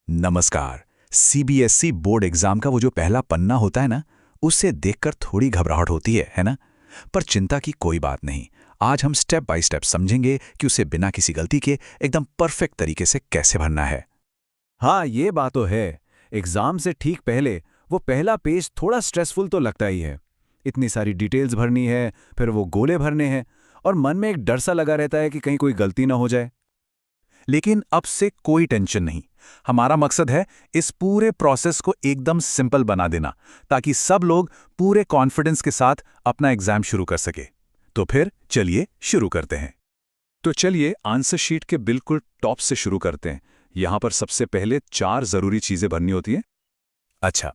नमस्कार। CBSE board exam का वो जो पहला पन्ना होता है ना, उससे देखकर थोड़ी घबराहट होती है ना? पर चिंता की कोई बात नहीं। आज हम स्टेप बाय स्टेप समझेंगे कि उसे बिना किसी गलती के एकदम परफेक्ट तरीके से कैसे भरना है। हाँ, ये बात तो है। एग्जाम से ठीक पहले वो पहला पेज थोड़ा स्ट्रेसफुल तो लगता ही है। इतनी सारी डिटेल्स भरनी है, फिर वो गोले भरने हैं, और मन में एक डर सा लगा रहता है कि कहीं कोई गलती ना हो जाए। लेकिन अब से कोई टेंशन नहीं। हमारा मकसद है इस पूरे प्रोसेस को एकदम सिंपल बना देना, ताकि सब लोग पूरे कॉन्फिडेंस के साथ अपना एग्जाम शुरू कर सके। तो फिर चलिए शुरू करते हैं। तो चलिए आंसर शीट के बिल्कुल टॉप से शुरू करते हैं। यहां पर सबसे पहले 4 जरूरी चीजें भरनी होती हैं। अच्छा,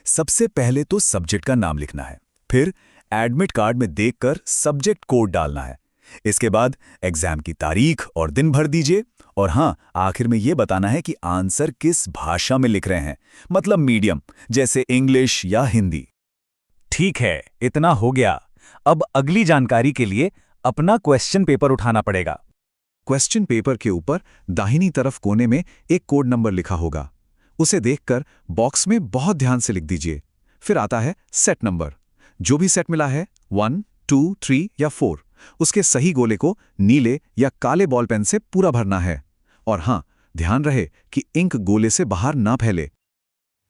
सबसे पहले तो सब्जेक्ट का नाम लिखना है। फिर एडमिट कार्ड में देखकर सब्जेक्ट कोड डालना है। इसके बाद एग्जाम की तारीख और दिन भर दीजिए। और हाँ, आखिर में ये बताना है कि आंसर किस भाषा में लिख रहे हैं, मतलब मीडियम, जैसे इंग्लिश या हिंदी। ठीक है, इतना हो गया। अब अगली जानकारी के लिए अपना क्वेश्चन पेपर उठाना पड़ेगा। क्वेश्चन पेपर के ऊपर दाहिनी तरफ कोने में एक कोड नंबर लिखा होगा। उसे देखकर बॉक्स में बहुत ध्यान से लिख दीजिए। फिर आता है सेट नंबर। जो भी सेट मिला है, 1, 2, 3 या 4, उसके सही गोले को नीले या काले बॉल पेन से पूरा भरना है। और हाँ, ध्यान रहे कि इंक गोले से बाहर ना फैले।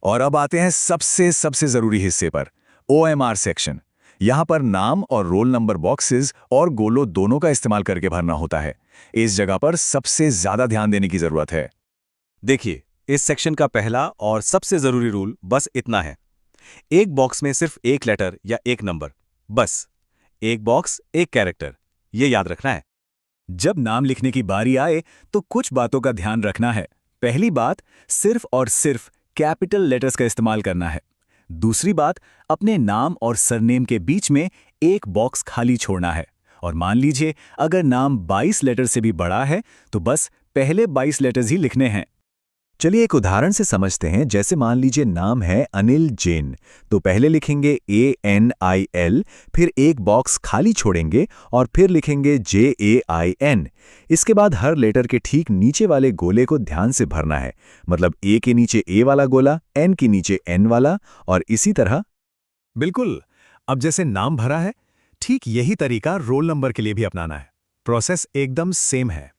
और अब आते हैं सबसे जरूरी हिस्से पर, OMR सेक्शन। यहां पर नाम और रोल नंबर बॉक्सेस और गोलों दोनों का इस्तेमाल करके भरना होता है। इस जगह पर सबसे ज्यादा ध्यान देने की जरूरत है। देखिए, इस सेक्शन का पहला और सबसे जरूरी रूल बस इतना है। एक बॉक्स में सिर्फ एक लेटर या एक नंबर, बस। एक बॉक्स एक कैरेक्टर, ये याद रखना है। जब नाम लिखने की बारी आए तो कुछ बातों का ध्यान रखना है। पहली बात, सिर्फ और सिर्फ कैपिटल लेटर्स का इस्तेमाल करना है। दूसरी बात, अपने नाम और सरनेम के बीच में एक बॉक्स खाली छोड़ना है। और मान लीजिए अगर नाम 22 लेटर से भी बड़ा है तो बस पहले 22 लेटर्स ही लिखने हैं। चलिए एक उदाहरण से समझते हैं। जैसे मान लीजिए नाम है अनिल जैन, तो पहले लिखेंगे ANIL, फिर एक बॉक्स खाली छोड़ेंगे और फिर लिखेंगे JAIN। इसके बाद हर लेटर के ठीक नीचे वाले गोले को ध्यान से भरना है, मतलब A के नीचे A वाला गोला, N के नीचे N वाला, और इसी तरह। बिल्कुल। अब जैसे नाम भरा है, ठीक यही तरीका रोल नंबर के लिए भी अपनाना है। प्रोसेस एकदम सेम है।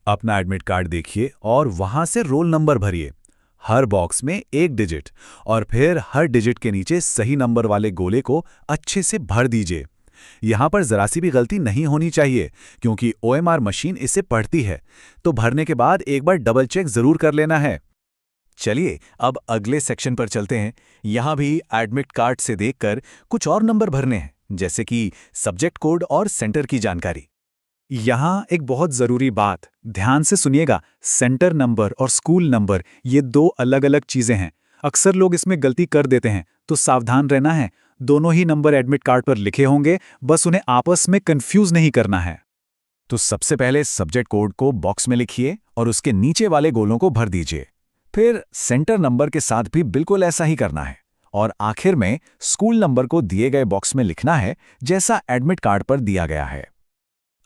अपना एडमिट कार्ड देखिए और वहां से रोल नंबर भरिए। हर बॉक्स में एक डिजिट, और फिर हर डिजिट के नीचे सही नंबर वाले गोले को अच्छे से भर दीजिए। यहां पर जरा सी भी गलती नहीं होनी चाहिए, क्योंकि OMR मशीन इसे पढ़ती है। तो भरने के बाद एक बार डबल चेक जरूर कर लेना है। चलिए अब अगले सेक्शन पर चलते हैं। यहां भी एडमिट कार्ड से देखकर कुछ और नंबर भरने हैं, जैसे कि सब्जेक्ट कोड और सेंटर की जानकारी। यहां एक बहुत जरूरी बात, ध्यान से सुनिएगा। सेंटर नंबर और स्कूल नंबर, ये 2 अलग-अलग चीजें हैं। अक्सर लोग इसमें गलती कर देते हैं, तो सावधान रहना है। दोनों ही नंबर एडमिट कार्ड पर लिखे होंगे, बस उन्हें आपस में कंफ्यूज नहीं करना है। तो सबसे पहले सब्जेक्ट कोड को बॉक्स में लिखिए और उसके नीचे वाले गोलों को भर दीजिए। फिर सेंटर नंबर के साथ भी बिल्कुल ऐसा ही करना है। और आखिर में स्कूल नंबर को दिए गए बॉक्स में लिखना है, जैसा एडमिट कार्ड पर दिया गया है।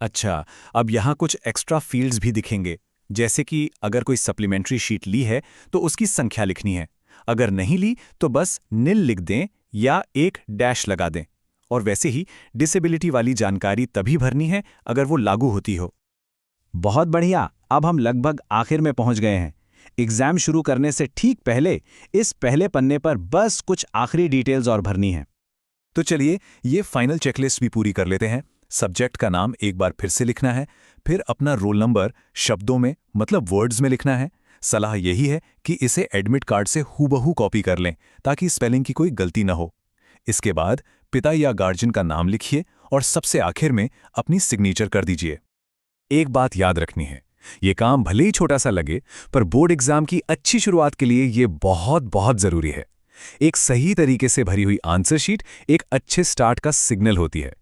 अच्छा, अब यहाँ कुछ एक्स्ट्रा फील्ड्स भी दिखेंगे, जैसे कि अगर कोई सप्लीमेंट्री शीट ली है तो उसकी संख्या लिखनी है। अगर नहीं ली तो बस निल लिख दें या एक डैश लगा दें। और वैसे ही डिसेबिलिटी वाली जानकारी तभी भरनी है अगर वो लागू होती हो। बहुत बढ़िया, अब हम लगभग आखिर में पहुंच गए हैं। एग्जाम शुरू करने से ठीक पहले इस पहले पन्ने पर बस कुछ आखिरी डिटेल्स और भरनी है। तो चलिए ये फाइनल चेकलिस्ट भी पूरी कर लेते हैं। सब्जेक्ट का नाम एक बार फिर से लिखना है, फिर अपना रोल नंबर शब्दों में, मतलब वर्ड्स में लिखना है। सलाह यही है कि इसे एडमिट कार्ड से हूबहू कॉपी कर लें, ताकि स्पेलिंग की कोई गलती न हो। इसके बाद पिता या गार्जियन का नाम लिखिए और सबसे आखिर में अपनी सिग्नेचर कर दीजिए। एक बात याद रखनी है, ये काम भले ही छोटा सा लगे, पर बोर्ड एग्जाम की अच्छी शुरुआत के लिए ये बहुत बहुत जरूरी है। एक सही तरीके से भरी हुई आंसर शीट एक अच्छे स्टार्ट का सिग्नल होती है।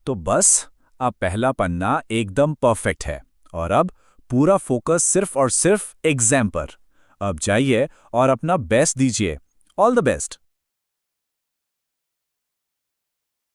तो बस अब पहला पन्ना एकदम परफेक्ट है, और अब पूरा फोकस सिर्फ और सिर्फ एग्जाम पर। अब जाइए और अपना बेस्ट दीजिए। All the best.